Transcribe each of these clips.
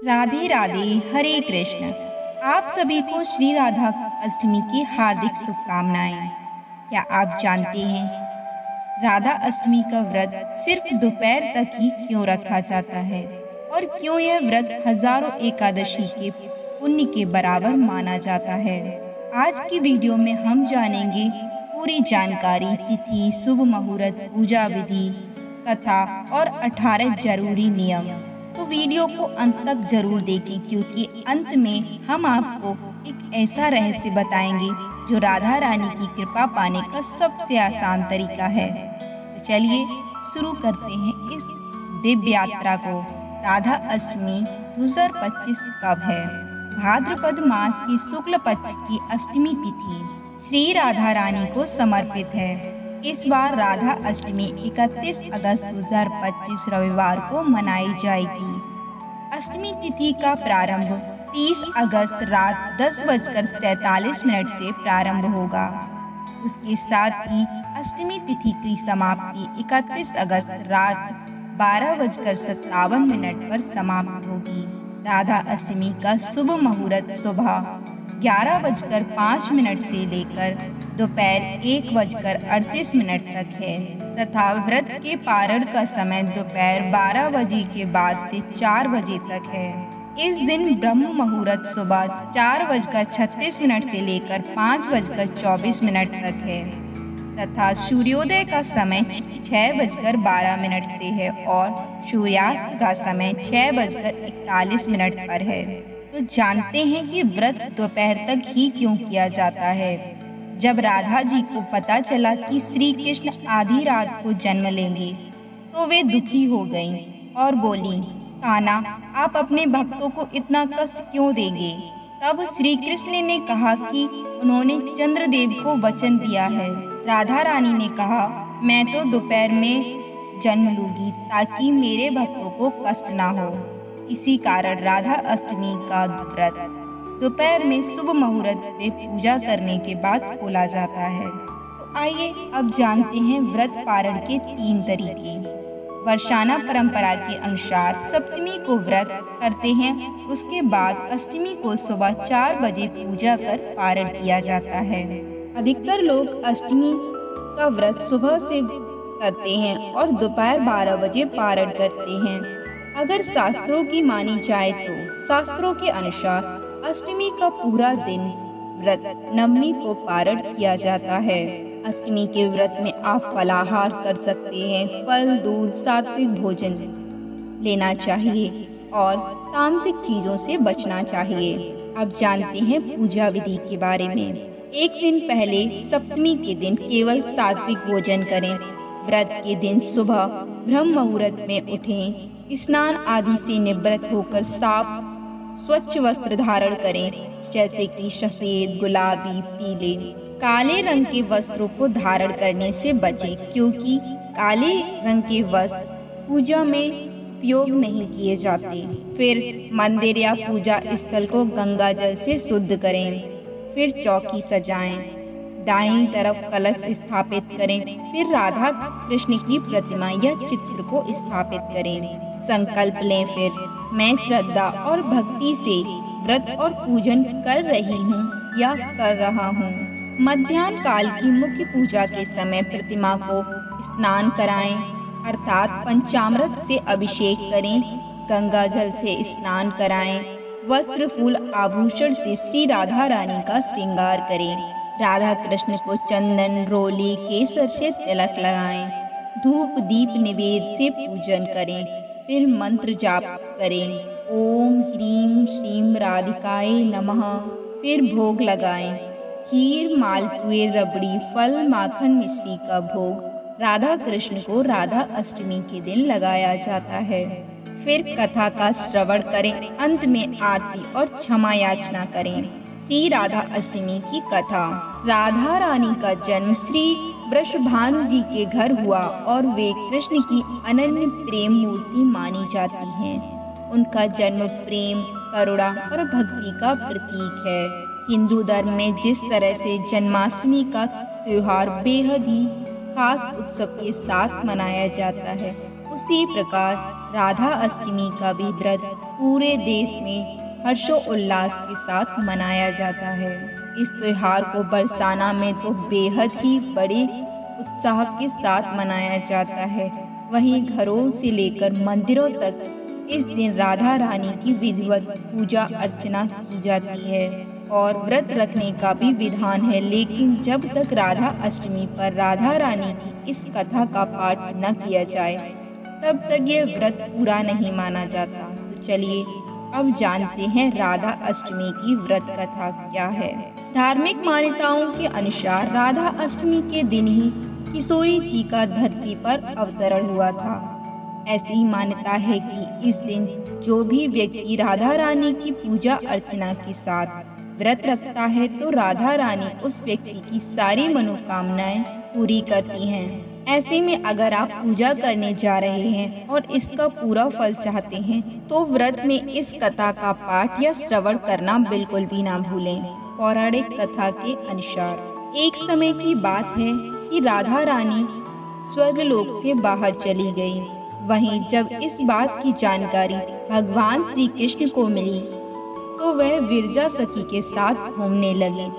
राधे राधे, हरे कृष्ण। आप सभी को श्री राधा अष्टमी की हार्दिक शुभकामनाएं। क्या आप जानते हैं राधा अष्टमी का व्रत सिर्फ दोपहर तक ही क्यों रखा जाता है और क्यों यह व्रत हजारों एकादशी के पुण्य के बराबर माना जाता है? आज की वीडियो में हम जानेंगे पूरी जानकारी, तिथि, शुभ मुहूर्त, पूजा विधि, कथा और 18 जरूरी नियम। तो वीडियो को अंत तक जरूर देखें, क्योंकि अंत में हम आपको एक ऐसा रहस्य बताएंगे जो राधा रानी की कृपा पाने का सबसे आसान तरीका है। तो चलिए शुरू करते हैं इस दिव्य यात्रा को। राधा अष्टमी 2025 कब है? भाद्रपद मास की शुक्ल पक्ष की अष्टमी तिथि श्री राधा रानी को समर्पित है। इस बार राधा अष्टमी 31 अगस्त 2025 रविवार को मनाई जाएगी। अष्टमी तिथि का प्रारंभ 30 अगस्त रात 10:47 से प्रारंभ होगा। उसके साथ ही अष्टमी तिथि की समाप्ति 31 अगस्त रात 12:57 पर समाप्त होगी। राधा अष्टमी का शुभ मुहूर्त सुबह 11:05 से लेकर दोपहर 1:38 तक है तथा व्रत के पारण का समय दोपहर 12 बजे के बाद से 4 बजे तक है। इस दिन ब्रह्म मुहूर्त सुबह 4:36 से लेकर 5:24 तक है तथा सूर्योदय का समय 6:12 से है और सूर्यास्त का समय 6:41 पर है। तो जानते हैं कि व्रत दोपहर तक ही क्यों किया जाता है। जब राधा जी को पता चला कि श्री कृष्ण आधी रात को जन्म लेंगे तो वे दुखी हो गईं और बोली, कान्हा, आप अपने भक्तों को इतना कष्ट क्यों देंगे? तब श्री कृष्ण ने कहा कि उन्होंने चंद्रदेव को वचन दिया है। राधा रानी ने कहा, मैं तो दोपहर में जन्म लूंगी ताकि मेरे भक्तों को कष्ट ना हो। इसी कारण राधा अष्टमी का व्रत दोपहर में शुभ मुहूर्त में पूजा करने के बाद खोला जाता है। तो आइए अब जानते हैं व्रत पारण के 3 तरीके। वर्षाना परंपरा के अनुसार सप्तमी को व्रत करते हैं, उसके बाद अष्टमी को सुबह 4 बजे पूजा कर पारण किया जाता है। अधिकतर लोग अष्टमी का व्रत सुबह से करते हैं और दोपहर 12 बजे पारण करते हैं। अगर शास्त्रों की मानी जाए तो शास्त्रों के अनुसार अष्टमी का पूरा दिन व्रत नवमी को पारण किया जाता है। अष्टमी के व्रत में आप फलाहार कर सकते हैं, फल, दूध, सात्विक भोजन लेना चाहिए और तामसिक चीजों से बचना चाहिए। अब जानते हैं पूजा विधि के बारे में। एक दिन पहले सप्तमी के दिन केवल सात्विक भोजन करें। व्रत के दिन सुबह ब्रह्म मुहूर्त में उठें, स्नान आदि से निवृत्त होकर साफ स्वच्छ वस्त्र धारण करें, जैसे कि सफेद, गुलाबी, पीले, काले रंग के वस्त्रों को धारण करने से बचें, क्योंकि काले रंग के वस्त्र पूजा में उपयोग नहीं किए जाते। फिर मंदिर या पूजा स्थल को गंगा जल से शुद्ध करें। फिर चौकी सजाएं, दाहिनी तरफ कलश स्थापित करें, फिर राधा कृष्ण की प्रतिमा या चित्र को स्थापित करें। संकल्प लें, फिर मैं श्रद्धा और भक्ति से व्रत और पूजन कर रही हूँ या कर रहा हूँ। मध्याह्न काल की मुख्य पूजा के समय प्रतिमा को स्नान कराएं, अर्थात पंचामृत से अभिषेक करें, गंगा जल से स्नान कराएं, वस्त्र, फूल, आभूषण से श्री राधा रानी का श्रृंगार करें। राधा कृष्ण को चंदन, रोली, केसर से तिलक लगाएं, धूप दीप निवेद से पूजन करें, फिर मंत्र जाप करें, ओम ह्रीम श्रीम राधिकाय नमः। फिर भोग लगाएं, खीर, मालपुए, रबड़ी, फल, माखन, मिश्री का भोग राधा कृष्ण को राधा अष्टमी के दिन लगाया जाता है। फिर कथा का श्रवण करें, अंत में आरती और क्षमा याचना करें। श्री राधा अष्टमी की कथा। राधा रानी का जन्म श्री वृषभानु जी के घर हुआ और वे कृष्ण की अनन्य प्रेम मूर्ति मानी जाती हैं। उनका जन्म प्रेम, करुणा और भक्ति का प्रतीक है। हिंदू धर्म में जिस तरह से जन्माष्टमी का त्योहार बेहद ही खास उत्सव के साथ मनाया जाता है, उसी प्रकार राधा अष्टमी का भी व्रत पूरे देश में हर्षोल्लास के साथ मनाया जाता है। इस त्योहार को बरसाना में तो बेहद ही बड़े उत्साह के साथ मनाया जाता है। वहीं घरों से लेकर मंदिरों तक इस दिन राधा रानी की विधिवत पूजा अर्चना की जाती है और व्रत रखने का भी विधान है। लेकिन जब तक राधा अष्टमी पर राधा रानी की इस कथा का पाठ न किया जाए तब तक ये व्रत पूरा नहीं माना जाता। तो चलिए अब जानते हैं राधा अष्टमी की व्रत कथा क्या है। धार्मिक मान्यताओं के अनुसार राधा अष्टमी के दिन ही किशोरी जी का धरती पर अवतरण हुआ था। ऐसी मान्यता है कि इस दिन जो भी व्यक्ति राधा रानी की पूजा अर्चना के साथ व्रत रखता है तो राधा रानी उस व्यक्ति की सारी मनोकामनाएं पूरी करती हैं। ऐसे में अगर आप पूजा करने जा रहे हैं और इसका पूरा फल चाहते हैं तो व्रत में इस कथा का पाठ या श्रवण करना बिल्कुल भी ना भूलें। पौराणिक कथा के अनुसार एक समय की बात है कि राधा रानी स्वर्गलोक से बाहर चली गई। वहीं जब इस बात की जानकारी भगवान श्री कृष्ण को मिली तो वह विरजा सखी के साथ घूमने लगे।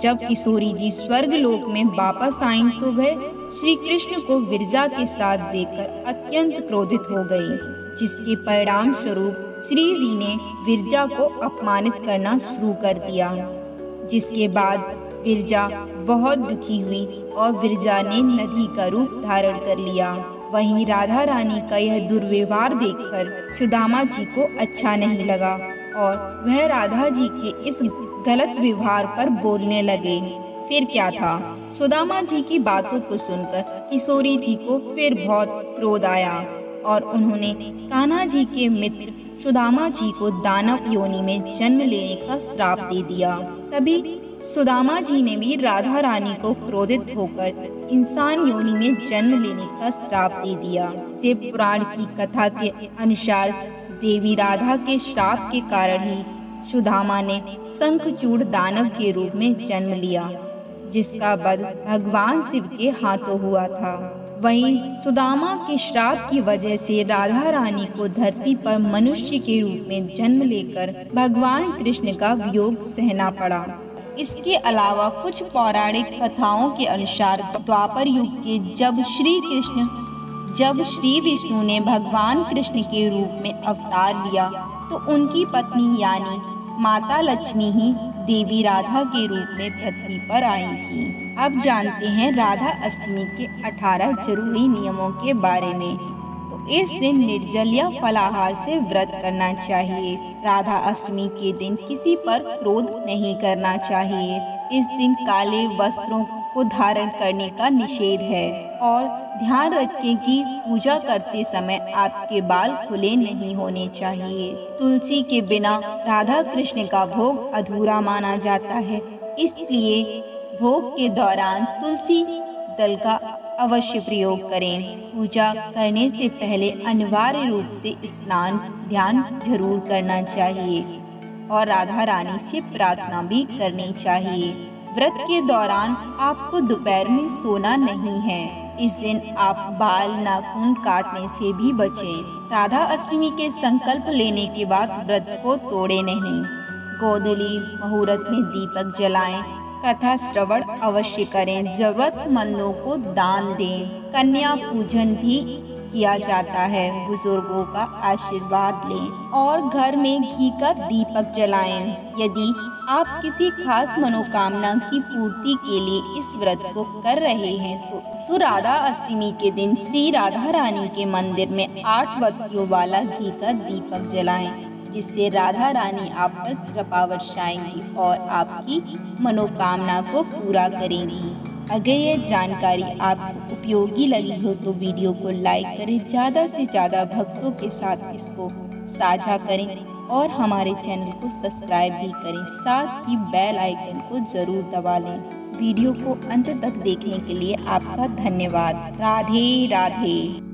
जब किशोरी जी स्वर्गलोक में वापस आईं तो वह श्री कृष्ण को विरजा के साथ देखकर अत्यंत क्रोधित हो गई, जिसके परिणाम स्वरूप श्री जी ने विरजा को अपमानित करना शुरू कर दिया। जिसके बाद विरजा बहुत दुखी हुई और विरजा ने नदी का रूप धारण कर लिया। वहीं राधा रानी का यह दुर्व्यवहार देखकर सुदामा जी को अच्छा नहीं लगा और वह राधा जी के इस गलत व्यवहार पर बोलने लगे। फिर क्या था, सुदामा जी की बातों को सुनकर किशोरी जी को फिर बहुत क्रोध आया और उन्होंने कान्हा जी के मित्र सुदामा जी को दानव योनि में जन्म लेने का श्राप दे दिया। तभी सुदामा जी ने भी राधा रानी को क्रोधित होकर इंसान योनि में जन्म लेने का श्राप दे दिया। शिव पुराण की कथा के अनुसार देवी राधा के श्राप के कारण ही सुदामा ने शंखचूड़ दानव के रूप में जन्म लिया, जिसका वध भगवान शिव के हाथों हुआ था। वहीं सुदामा के श्राप की वजह से राधा रानी को धरती पर मनुष्य के रूप में जन्म लेकर भगवान कृष्ण का वियोग सहना पड़ा। इसके अलावा कुछ पौराणिक कथाओं के अनुसार द्वापर युग के जब श्री विष्णु ने भगवान कृष्ण के रूप में अवतार लिया तो उनकी पत्नी यानी माता लक्ष्मी ही देवी राधा के रूप में पृथ्वी पर आई थी। अब जानते हैं राधा अष्टमी के 18 जरूरी नियमों के बारे में। तो इस दिन निर्जल या फलाहार से व्रत करना चाहिए। राधा अष्टमी के दिन किसी पर क्रोध नहीं करना चाहिए। इस दिन काले वस्त्रों को धारण करने का निषेध है और ध्यान रखें कि पूजा करते समय आपके बाल खुले नहीं होने चाहिए। तुलसी के बिना राधा कृष्ण का भोग अधूरा माना जाता है, इसलिए भोग के दौरान तुलसी दल का अवश्य प्रयोग करें। पूजा करने से पहले अनिवार्य रूप से स्नान ध्यान जरूर करना चाहिए और राधा रानी से प्रार्थना भी करनी चाहिए। व्रत के दौरान आपको दोपहर में सोना नहीं है। इस दिन आप बाल नाखून काटने से भी बचें। राधा अष्टमी के संकल्प लेने के बाद व्रत को तोड़े नहीं। गोधूली मुहूर्त में दीपक जलाएं, कथा श्रवण अवश्य करें, जरूरतमंदों को दान दें, कन्या पूजन भी किया जाता है, बुजुर्गों का आशीर्वाद लें और घर में घी का दीपक जलाएं। यदि आप किसी खास मनोकामना की पूर्ति के लिए इस व्रत को कर रहे हैं तो राधा अष्टमी के दिन श्री राधा रानी के मंदिर में 8 बत्तियों वाला घी का दीपक जलाएं, जिससे राधा रानी आप पर कृपा वर्षाएंगी और आपकी मनोकामना को पूरा करेंगी। अगर यह जानकारी आपको उपयोगी लगी हो तो वीडियो को लाइक करें, ज़्यादा से ज़्यादा भक्तों के साथ इसको साझा करें और हमारे चैनल को सब्सक्राइब भी करें। साथ ही बेल आइकन को ज़रूर दबा लें। वीडियो को अंत तक देखने के लिए आपका धन्यवाद। राधे राधे।